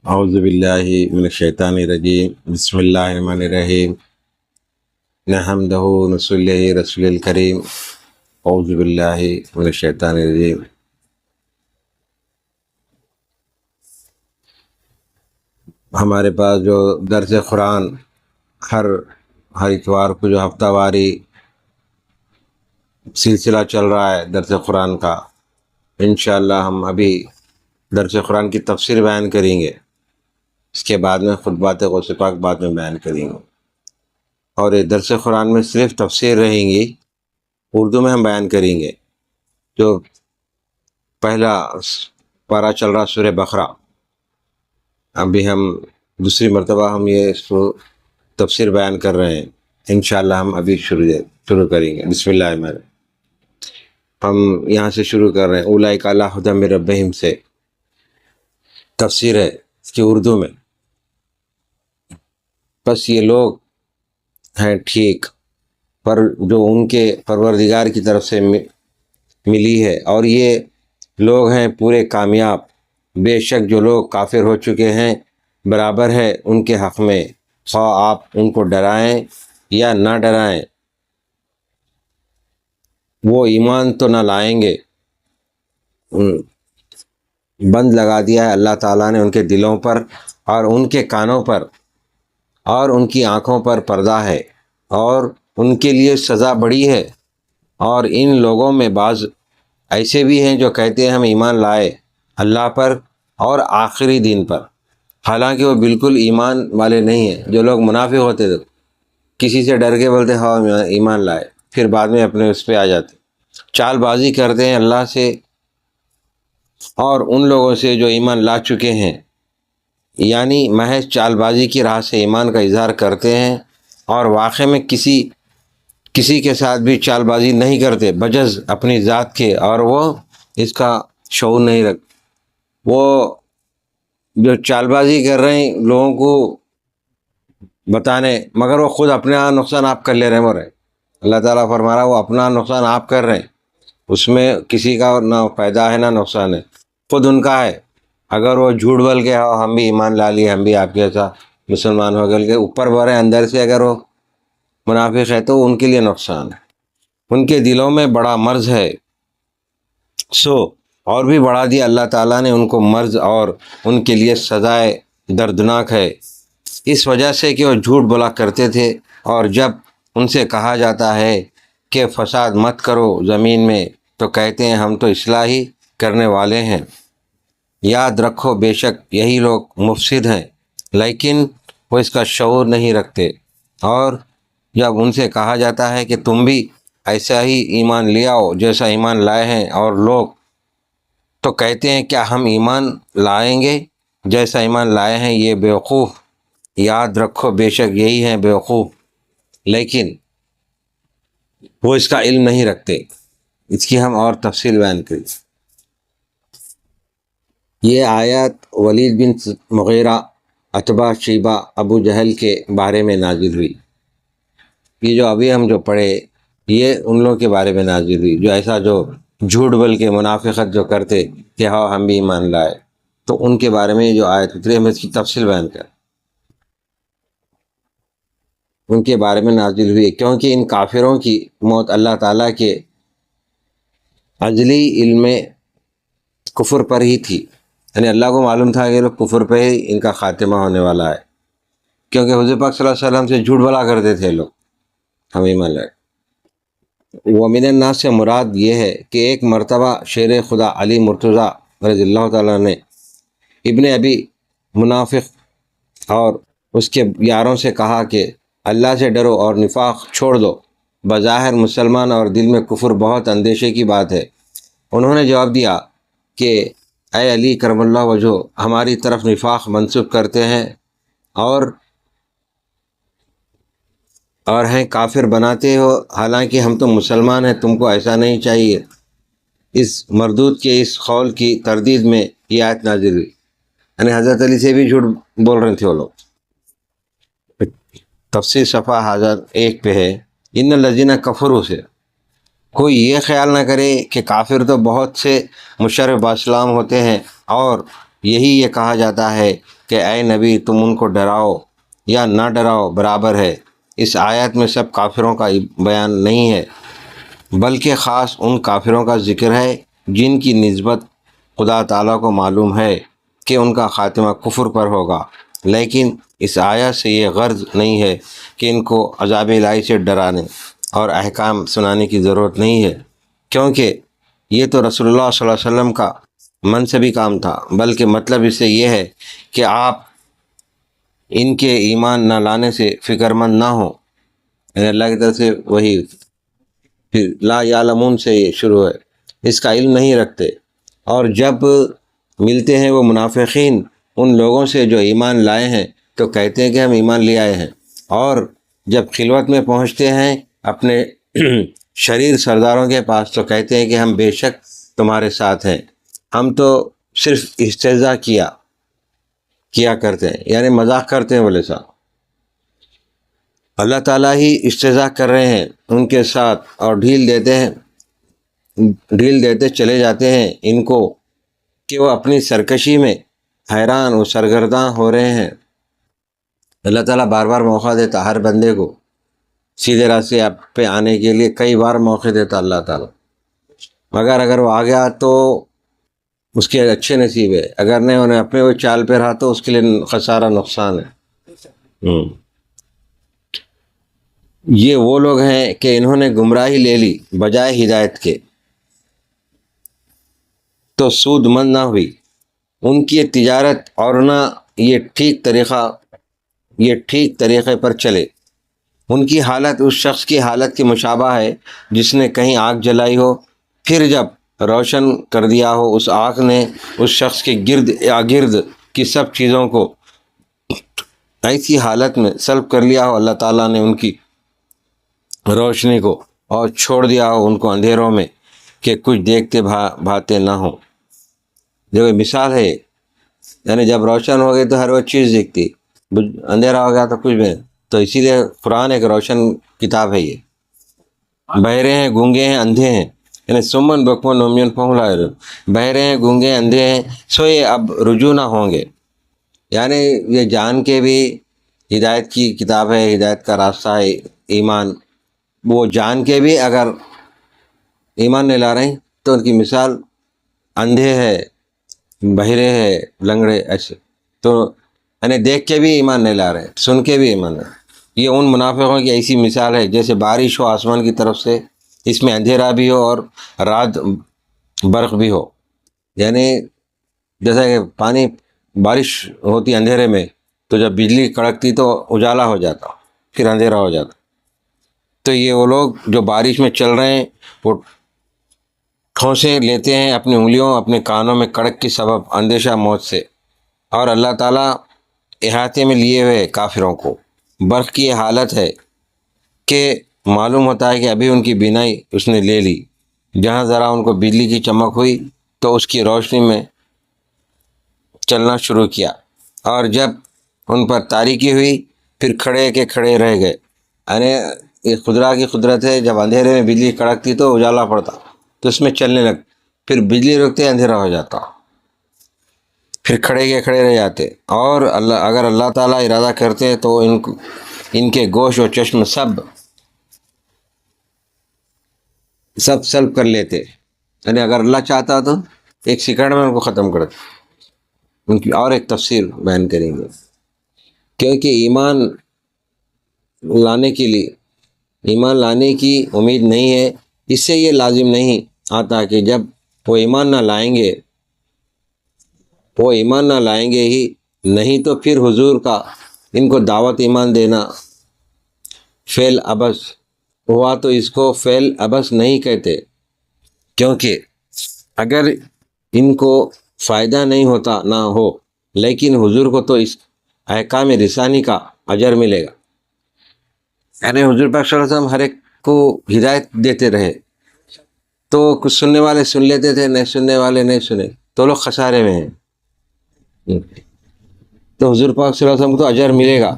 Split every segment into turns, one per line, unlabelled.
اعوذ باللہ من الشیطان الرجیم، بسم اللہ الرحمن الرحیم، نحمدہ ونصلی رسول الکریم، اعوذ باللہ من الشیطان الرجیم۔ ہمارے پاس جو درس قرآن ہر اتوار کو جو ہفتہ واری سلسلہ چل رہا ہے درس قرآن کا، انشاءاللہ ہم ابھی درس قرآن کی تفسیر بیان کریں گے، اس کے بعد میں خطبات غوث پاک بعد میں بیان کریں گے، اور یہ درس قرآن میں صرف تفسیر رہیں گی، اردو میں ہم بیان کریں گے۔ جو پہلا پارہ چل رہا سورہ بقرہ، ابھی ہم دوسری مرتبہ ہم یہ اس کو تفسیر بیان کر رہے ہیں، انشاءاللہ ہم ابھی شروع کریں گے۔ بسم اللہ الرحمن الرحیم۔ ہم یہاں سے شروع کر رہے ہیں، اولئک علی ھدی من ربہم سے تفسیر ہے اس کی اردو میں۔ بس یہ لوگ ہیں ٹھیک پر جو ان کے پروردگار کی طرف سے ملی ہے، اور یہ لوگ ہیں پورے کامیاب۔ بے شک جو لوگ کافر ہو چکے ہیں برابر ہے ان کے حق میں، خواہ آپ ان کو ڈرائیں یا نہ ڈرائیں، وہ ایمان تو نہ لائیں گے۔ بند لگا دیا ہے اللہ تعالیٰ نے ان کے دلوں پر اور ان کے کانوں پر اور ان کی آنکھوں پر پردہ ہے، اور ان کے لیے سزا بڑی ہے۔ اور ان لوگوں میں بعض ایسے بھی ہیں جو کہتے ہیں ہم ایمان لائے اللہ پر اور آخری دن پر، حالانکہ وہ بالکل ایمان والے نہیں ہیں۔ جو لوگ منافق ہوتے تھے، کسی سے ڈر کے بولتے ہاں ایمان لائے، پھر بعد میں اپنے اس پہ آ جاتے، چال بازی کرتے ہیں اللہ سے اور ان لوگوں سے جو ایمان لا چکے ہیں، یعنی محض چال بازی کی راہ سے ایمان کا اظہار کرتے ہیں، اور واقع میں کسی کے ساتھ بھی چال بازی نہیں کرتے بجز اپنی ذات کے، اور وہ اس کا شعور نہیں رکھتے۔ وہ جو چال بازی کر رہے ہیں لوگوں کو بتانے، مگر وہ خود اپنا نقصان آپ کر لے رہے ہیں۔ اللہ تعالیٰ فرما رہا ہے وہ اپنا نقصان آپ کر رہے ہیں، اس میں کسی کا نہ فائدہ ہے نہ نقصان ہے، خود ان کا ہے۔ اگر وہ جھوٹ بول کے ہم بھی ایمان لا لیے، ہم بھی آپ کے ایسا مسلمان ہو گئے، اوپر بڑھے اندر سے اگر وہ منافق ہے تو ان کے لیے نقصان ہے۔ ان کے دلوں میں بڑا مرض ہے، اور بھی بڑھا دیا اللہ تعالیٰ نے ان کو مرض، اور ان کے لیے سزائے دردناک ہے، اس وجہ سے کہ وہ جھوٹ بولا کرتے تھے، اور جب ان سے کہا جاتا ہے کہ فساد مت کرو زمین میں تو کہتے ہیں ہم تو اصلاحی کرنے والے ہیں۔ یاد رکھو بے شک یہی لوگ مفسد ہیں، لیکن وہ اس کا شعور نہیں رکھتے۔ اور جب ان سے کہا جاتا ہے کہ تم بھی ایسا ہی ایمان لے آؤ جیسا ایمان لائے ہیں اور لوگ، تو کہتے ہیں کیا ہم ایمان لائیں گے جیسا ایمان لائے ہیں؟ یہ بیوقوف، یاد رکھو بے شک یہی ہیں بیوقوف، لیکن وہ اس کا علم نہیں رکھتے۔ اس کی ہم اور تفصیل بیان کریں۔ یہ آیات ولید بن مغیرہ، عتبہ، شیبہ، ابو جہل کے بارے میں نازل ہوئی۔ یہ جو ابھی ہم جو پڑھے یہ ان لوگوں کے بارے میں نازل ہوئی جو ایسا جو جھوٹ بول کے منافقت جو کرتے کہ ہاں ہم بھی ایمان لائے، تو ان کے بارے میں جو آیت اتری ہم اس کی تفصیل بیان کر ان کے بارے میں نازل ہوئی، کیونکہ ان کافروں کی موت اللہ تعالیٰ کے ازلی علم کفر پر ہی تھی، یعنی اللہ کو معلوم تھا کہ لوگ کفر پہ ہی ان کا خاتمہ ہونے والا ہے، کیونکہ حضور پاک صلی اللہ علیہ وسلم سے جھوٹ بولا کرتے تھے لوگ ہم ایمان لائے۔ ومن الناس سے مراد یہ ہے کہ ایک مرتبہ شیر خدا علی مرتضیٰ رضی اللہ تعالیٰ نے ابن ابی منافق اور اس کے یاروں سے کہا کہ اللہ سے ڈرو اور نفاق چھوڑ دو، بظاہر مسلمان اور دل میں کفر بہت اندیشے کی بات ہے۔ انہوں نے جواب دیا کہ اے علی کرم اللہ وجہہ، ہماری طرف نفاق منسوب کرتے ہیں اور ہیں کافر بناتے ہو، حالانکہ ہم تو مسلمان ہیں، تم کو ایسا نہیں چاہیے۔ اس مردود کے اس قول کی تردید میں یہ آیت نازل ہوئی، یعنی حضرت علی سے بھی جھوٹ بول رہے تھے وہ لوگ۔ تفسیر صفحہ 1001 پہ ہے ان الذین کفروا سے، کوئی یہ خیال نہ کرے کہ کافر تو بہت سے مشرف بااسلام ہوتے ہیں اور یہی یہ کہا جاتا ہے کہ اے نبی تم ان کو ڈراؤ یا نہ ڈراؤ برابر ہے۔ اس آیت میں سب کافروں کا بیان نہیں ہے، بلکہ خاص ان کافروں کا ذکر ہے جن کی نسبت خدا تعالیٰ کو معلوم ہے کہ ان کا خاتمہ کفر پر ہوگا، لیکن اس آیت سے یہ غرض نہیں ہے کہ ان کو عذاب الہی سے ڈرانے اور احکام سنانے کی ضرورت نہیں ہے، کیونکہ یہ تو رسول اللہ صلی اللہ علیہ وسلم کا منصبی کام تھا، بلکہ مطلب اس سے یہ ہے کہ آپ ان کے ایمان نہ لانے سے فکر مند نہ ہوں۔ یعنی اللہ کی طرف سے وہی پھر لا یعلمون سے یہ شروع ہے، اس کا علم نہیں رکھتے۔ اور جب ملتے ہیں وہ منافقین ان لوگوں سے جو ایمان لائے ہیں تو کہتے ہیں کہ ہم ایمان لے آئے ہیں، اور جب خلوت میں پہنچتے ہیں اپنے شریر سرداروں کے پاس تو کہتے ہیں کہ ہم بے شک تمہارے ساتھ ہیں، ہم تو صرف استہزاء کیا کرتے ہیں، یعنی مذاق کرتے ہیں بولے صاحب۔ اللہ تعالیٰ ہی استہزاء کر رہے ہیں ان کے ساتھ اور ڈھیل دیتے چلے جاتے ہیں ان کو کہ وہ اپنی سرکشی میں حیران و سرگرداں ہو رہے ہیں۔ اللہ تعالیٰ بار بار موقع دیتا ہر بندے کو سیدھے راستے پہ آنے کے لیے، کئی بار موقع دیتا اللہ تعالیٰ، مگر اگر وہ آ گیا تو اس کے اچھے نصیب ہے، اگر نہیں انہیں اپنے وہ چال پہ رہا تو اس کے لیے خسارہ نقصان ہے۔ یہ وہ لوگ ہیں کہ انہوں نے گمراہی لے لی بجائے ہدایت کے تو سود مند نہ ہوئی ان کی تجارت، اور نہ یہ ٹھیک طریقے پر چلے۔ ان کی حالت اس شخص کی حالت کے مشابہ ہے جس نے کہیں آگ جلائی ہو، پھر جب روشن کر دیا ہو اس آگ نے اس شخص کے گرد کی سب چیزوں کو ایسی حالت میں سلب کر لیا ہو، اللہ تعالیٰ نے ان کی روشنی کو اور چھوڑ دیا ہو ان کو اندھیروں میں کہ کچھ دیکھتے بھاتے نہ ہوں۔ جو مثال ہے، یعنی جب روشن ہو گئی تو ہر وہ چیز دیکھتی، اندھیرا ہو گیا تو کچھ بھی نہیں۔ تو اسی لیے قرآن ایک روشن کتاب ہے۔ یہ بہرے ہیں، گونگے ہیں، اندھے ہیں، یعنی سمن بکمن عمیٌ فهم لا يعلمون، بہرے ہیں، گونگے، اندھے ہیں، سو یہ اب رجوع نہ ہوں گے۔ یعنی یہ جان کے بھی ہدایت کی کتاب ہے، ہدایت کا راستہ ہے ایمان، وہ جان کے بھی اگر ایمان نہیں لا رہے ہیں تو ان کی مثال اندھے ہے، بہرے ہے، لنگڑے، ایسے تو یعنی دیکھ کے بھی ایمان نہیں لا رہے، سن کے بھی ایمان نہیں۔ یہ ان منافقوں کی ایسی مثال ہے جیسے بارش ہو آسمان کی طرف سے، اس میں اندھیرا بھی ہو اور رات برق بھی ہو، یعنی جیسا کہ بارش ہوتی اندھیرے میں تو جب بجلی کڑکتی تو اجالا ہو جاتا، پھر اندھیرا ہو جاتا۔ تو یہ وہ لوگ جو بارش میں چل رہے ہیں وہ ٹھونسے لیتے ہیں اپنی انگلیوں، اپنے کانوں میں کڑک کے سبب اندیشہ موت سے، اور اللہ تعالیٰ احاطے میں لیے ہوئے کافروں کو۔ برق کی یہ حالت ہے کہ معلوم ہوتا ہے کہ ابھی ان کی بینائی اس نے لے لی، جہاں ذرا ان کو بجلی کی چمک ہوئی تو اس کی روشنی میں چلنا شروع کیا، اور جب ان پر تاریکی ہوئی پھر کھڑے کے کھڑے رہ گئے۔ یعنی یہ خدا کی قدرت ہے، جب اندھیرے میں بجلی کڑکتی تو اجالا پڑتا تو اس میں چلنے لگ، پھر بجلی رکتے اندھیرا ہو جاتا، پھر کھڑے کے کھڑے رہ جاتے۔ اور اگر اللہ تعالیٰ ارادہ کرتے تو ان کے گوشت و چشم سب سلب کر لیتے، یعنی اگر اللہ چاہتا تو ایک سیکنڈ میں ان کو ختم کر دے۔ ان کی اور ایک تفسیر بیان کریں گے، کیونکہ ایمان لانے کی امید نہیں ہے، اس سے یہ لازم نہیں آتا کہ جب وہ ایمان نہ لائیں گے ہی نہیں تو پھر حضور کا ان کو دعوت ایمان دینا فعل عبث ہوا، تو اس کو فعل عبث نہیں کہتے، کیونکہ اگر ان کو فائدہ نہیں ہوتا نہ ہو، لیکن حضور کو تو اس احکام رسانی کا اجر ملے گا۔ یعنی حضور پاک صلی اللہ علیہ وسلم ہر ایک کو ہدایت دیتے رہے تو کچھ سننے والے سن لیتے تھے، نہیں سننے والے نہیں سنے تو لوگ خسارے میں ہیں۔ تو حضور پاک صلی اللہ علیہ وسلم کو تو اجر ملے گا،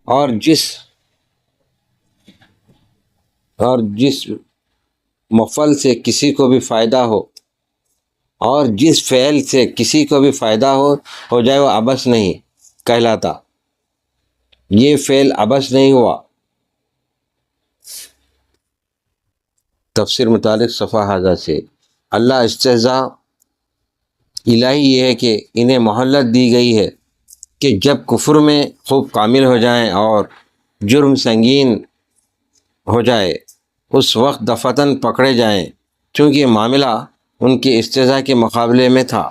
اور جس مفعل سے کسی کو بھی فائدہ ہو اور جس فعل سے کسی کو بھی فائدہ ہو جائے وہ عبث نہیں کہلاتا. یہ فعل عبث نہیں ہوا. تفسیر متعلق صفحہ ہزار سے. اللہ استہزاء الہی یہ ہے کہ انہیں مہلت دی گئی ہے کہ جب کفر میں خوب کامل ہو جائیں اور جرم سنگین ہو جائے اس وقت دفتن پکڑے جائیں، چونکہ یہ معاملہ ان کے استہزاء کے مقابلے میں تھا.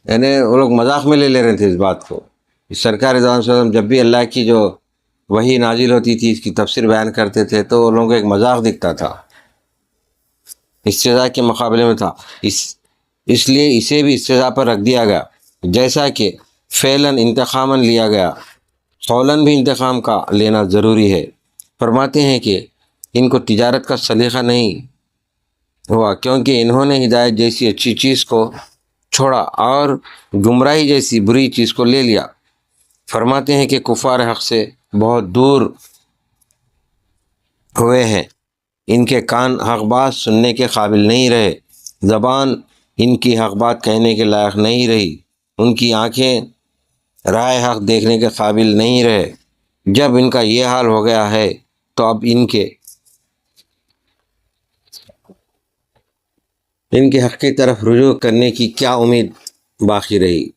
یعنی وہ لوگ مذاق میں لے رہے تھے اس بات کو. سرکار صلی اللہ علیہ وسلم جب بھی اللہ کی جو وحی نازل ہوتی تھی اس کی تفسیر بیان کرتے تھے تو ان لوگوں کو ایک مذاق دکھتا تھا، استہزاء کے مقابلے میں تھا. اس لیے اسے بھی استہزاء پر رکھ دیا گیا، جیسا کہ فعلاً انتقاماً لیا گیا، قولاً بھی انتقام کا لینا ضروری ہے. فرماتے ہیں کہ ان کو تجارت کا سلیقہ نہیں ہوا کیونکہ انہوں نے ہدایت جیسی اچھی چیز کو چھوڑا اور گمراہی جیسی بری چیز کو لے لیا. فرماتے ہیں کہ کفار حق سے بہت دور ہوئے ہیں، ان کے کان حق بات سننے کے قابل نہیں رہے، زبان ان کی حق بات کہنے کے لائق نہیں رہی، ان کی آنکھیں رائے حق دیکھنے کے قابل نہیں رہے. جب ان کا یہ حال ہو گیا ہے تو اب ان کے حق کی طرف رجوع کرنے کی کیا امید باقی رہی.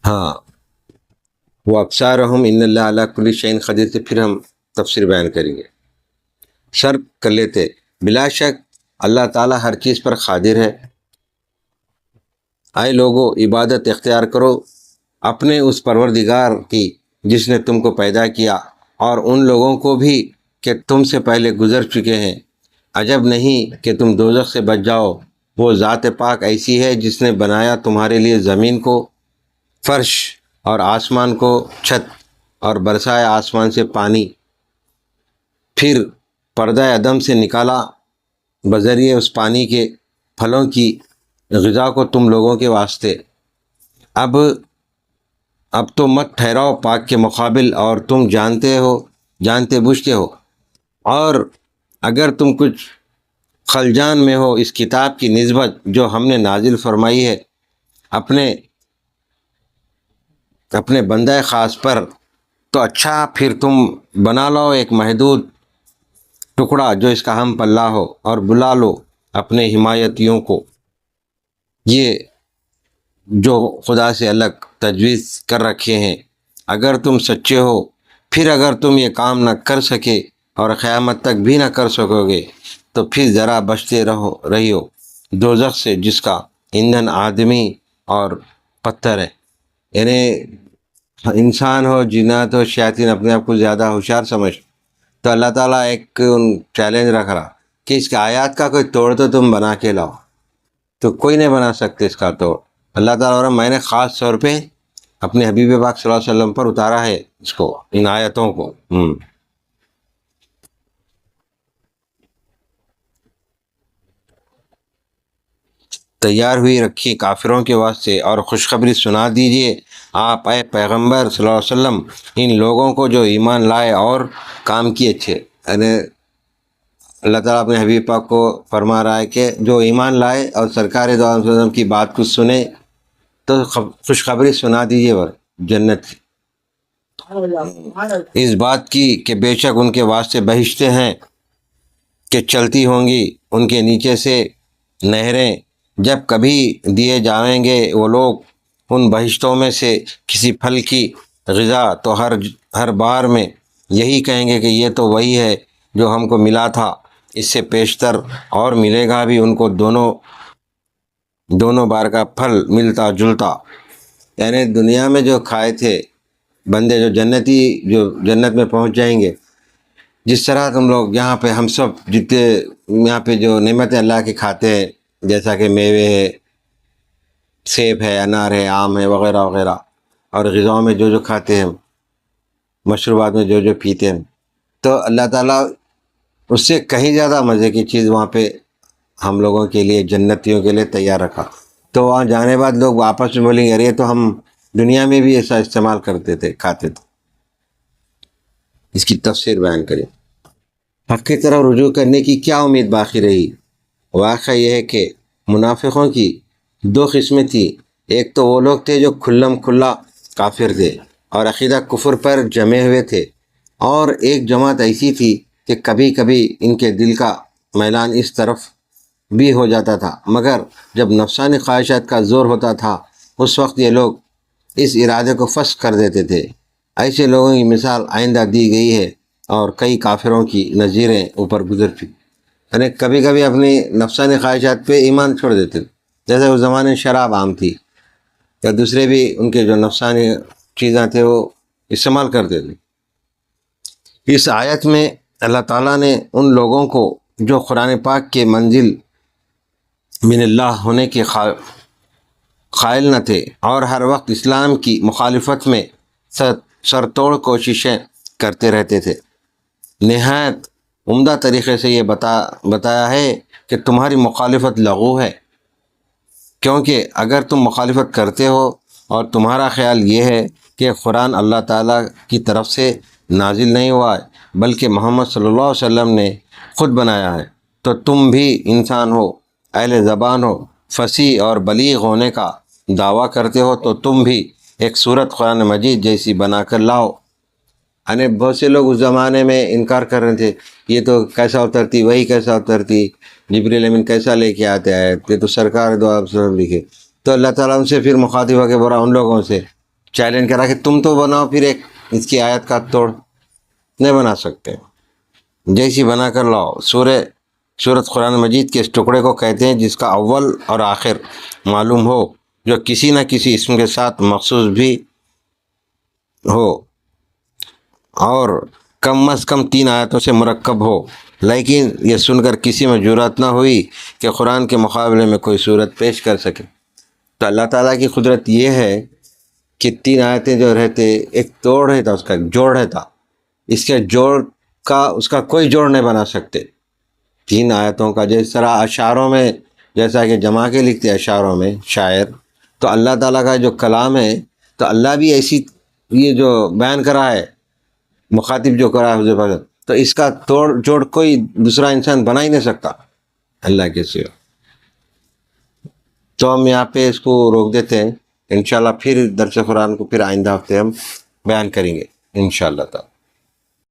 ہاں، وہ ابصارہم ان اللہ علی کل شیء قدیر سے پھر ہم تفسیر بیان کریں گے. شرط کر لیتے، بلا شک اللہ تعالیٰ ہر چیز پر قادر ہے. اے لوگو عبادت اختیار کرو اپنے اس پروردگار کی جس نے تم کو پیدا کیا اور ان لوگوں کو بھی کہ تم سے پہلے گزر چکے ہیں. عجب نہیں کہ تم دوزخ سے بچ جاؤ. وہ ذات پاک ایسی ہے جس نے بنایا تمہارے لیے زمین کو فرش اور آسمان کو چھت اور برسایا آسمان سے پانی، پھر پردہ عدم سے نکالا بذریعے اس پانی کے پھلوں کی غذا کو تم لوگوں کے واسطے. اب تو مت ٹھہراؤ پاک کے مقابل اور تم جانتے بوجھتے ہو، اور اگر تم کچھ خلجان میں ہو اس کتاب کی نسبت جو ہم نے نازل فرمائی ہے اپنے بندہ خاص پر، تو اچھا پھر تم بنا لو ایک محدود ٹکڑا جو اس کا ہم پلہ ہو اور بلا لو اپنے حمایتیوں کو، یہ جو خدا سے الگ تجویز کر رکھے ہیں. اگر تم سچے ہو پھر اگر تم یہ کام نہ کر سکے اور قیامت تک بھی نہ کر سکو گے تو پھر ذرا بچتے رہیو دوزخ سے جس کا ایندھن آدمی اور پتھر ہے. یعنی انسان ہو، جنات ہو، شیاطین اپنے آپ کو زیادہ ہوشیار سمجھ، تو اللہ تعالیٰ ایک چیلنج رکھ رہا کہ اس کے آیات کا کوئی توڑ تو تم بنا کے لاؤ. تو کوئی نہیں بنا سکتے اس کا توڑ. اللہ تعالیٰ اور میں نے خاص طور پہ اپنے حبیب پاک صلی اللہ علیہ وسلم پر اتارا ہے اس کو، ان آیتوں کو. تیار ہوئی رکھی کافروں کے واسطے اور خوشخبری سنا دیجئے آپ اے پیغمبر صلی اللہ علیہ وسلم ان لوگوں کو جو ایمان لائے اور کام کیے اچھے. یعنی اللہ تعالیٰ اپنے حبیب پاک کو فرما رہا ہے کہ جو ایمان لائے اور سرکار دو عالم صلی اللہ علیہ وسلم کی بات کو سنے تو خوشخبری سنا دیجیے جنت کی، اس بات کی کہ بے شک ان کے واسطے بہشتیں ہیں کہ چلتی ہوں گی ان کے نیچے سے نہریں. جب کبھی دیے جائیں گے وہ لوگ ان بہشتوں میں سے کسی پھل کی غذا تو ہر بار میں یہی کہیں گے کہ یہ تو وہی ہے جو ہم کو ملا تھا، اس سے پیشتر اور ملے گا بھی ان کو دونوں بار کا پھل ملتا جلتا. یعنی دنیا میں جو کھائے تھے بندے جو جنت میں پہنچ جائیں گے، جس طرح تم لوگ یہاں پہ ہم سب جتنے یہاں پہ جو نعمتیں اللہ کی کھاتے ہیں جیسا کہ میوے ہے، سیب ہے، انار ہے، آم ہے وغیرہ وغیرہ، اور غذاؤں میں جو کھاتے ہیں، مشروبات میں جو پیتے ہیں، تو اللہ تعالیٰ اس سے کہیں زیادہ مزے کی چیز وہاں پہ ہم لوگوں کے لیے، جنتیوں کے لیے تیار رکھا. تو وہاں جانے بعد لوگ واپس میں بولیں گے ارے تو ہم دنیا میں بھی ایسا استعمال کرتے تھے، کھاتے تھے. اس کی تفسیر بیان کریں۔ حق کی طرف رجوع کرنے کی کیا امید باقی رہی؟ واقعہ یہ ہے کہ منافقوں کی دو قسمیں تھیں۔ ایک تو وہ لوگ تھے جو کھلم کھلا کافر تھے اور عقیدہ کفر پر جمے ہوئے تھے، اور ایک جماعت ایسی تھی کہ کبھی کبھی ان کے دل کا میلان اس طرف بھی ہو جاتا تھا، مگر جب نفسانی خواہشات کا زور ہوتا تھا اس وقت یہ لوگ اس ارادے کو فسخ کر دیتے تھے۔ ایسے لوگوں کی مثال آئندہ دی گئی ہے اور کئی کافروں کی نظیریں اوپر گزر چکی۔ یعنی کبھی کبھی اپنی نفسانی خواہشات پہ ایمان چھوڑ دیتے تھے، جیسے اس زمانے میں شراب عام تھی یا دوسرے بھی ان کے جو نفسانی چیزیں تھے وہ استعمال کرتے تھے۔ اس آیت میں اللہ تعالیٰ نے ان لوگوں کو جو قرآن پاک کے منزل من اللہ ہونے کے قائل نہ تھے اور ہر وقت اسلام کی مخالفت میں سر توڑ کوششیں کرتے رہتے تھے، نہایت عمدہ طریقے سے یہ بتایا ہے کہ تمہاری مخالفت لغو ہے، کیونکہ اگر تم مخالفت کرتے ہو اور تمہارا خیال یہ ہے کہ قرآن اللہ تعالیٰ کی طرف سے نازل نہیں ہوا ہے بلکہ محمد صلی اللہ علیہ وسلم نے خود بنایا ہے، تو تم بھی انسان ہو، اہل زبان ہو، فصیح اور بلیغ ہونے کا دعویٰ کرتے ہو، تو تم بھی ایک سورت قرآن مجید جیسی بنا کر لاؤ۔ یعنی بہت سے لوگ اس زمانے میں انکار کر رہے تھے، یہ تو کیسا اترتی، وہی کیسا اترتی، جبریل امین کیسا لے کے آتے ہیں، یہ تو سرکار دو آپ سب لکھے۔ تو اللہ تعالیٰ ان سے پھر مخاطب ہو کے برا ان لوگوں سے چیلنج کرا کہ تم تو بناؤ، پھر ایک اس کی آیت کا توڑ نہیں بنا سکتے، جیسی بنا کر لاؤ۔ سورت قرآن مجید کے اس ٹکڑے کو کہتے ہیں جس کا اول اور آخر معلوم ہو، جو کسی نہ کسی اسم کے ساتھ مخصوص بھی ہو اور کم از کم 3 آیتوں سے مرکب ہو، لیکن یہ سن کر کسی میں جرأت نہ ہوئی کہ قرآن کے مقابلے میں کوئی صورت پیش کر سکے۔ تو اللہ تعالیٰ کی قدرت یہ ہے کہ 3 آیتیں جو رہتے، ایک توڑ رہتا، اس کا ایک جوڑ رہتا، اس کے جوڑ کا اس کا کوئی جوڑ نہیں بنا سکتے 3 آیتوں کا۔ جس طرح اشعاروں میں جیسا کہ جمع کے لکھتے اشعاروں میں شاعر، تو اللہ تعالیٰ کا جو کلام ہے تو اللہ بھی ایسی یہ جو بیان کرا ہے، مخاطب جو کرا ہے حضور پاک، تو اس کا توڑ جوڑ کوئی دوسرا انسان بنا ہی نہیں سکتا اللہ کے سوا۔ تو ہم یہاں پہ اس کو روک دیتے ہیں، انشاءاللہ پھر درس قرآن کو پھر آئندہ ہفتے ہم بیان کریں گے انشاءاللہ تعالی۔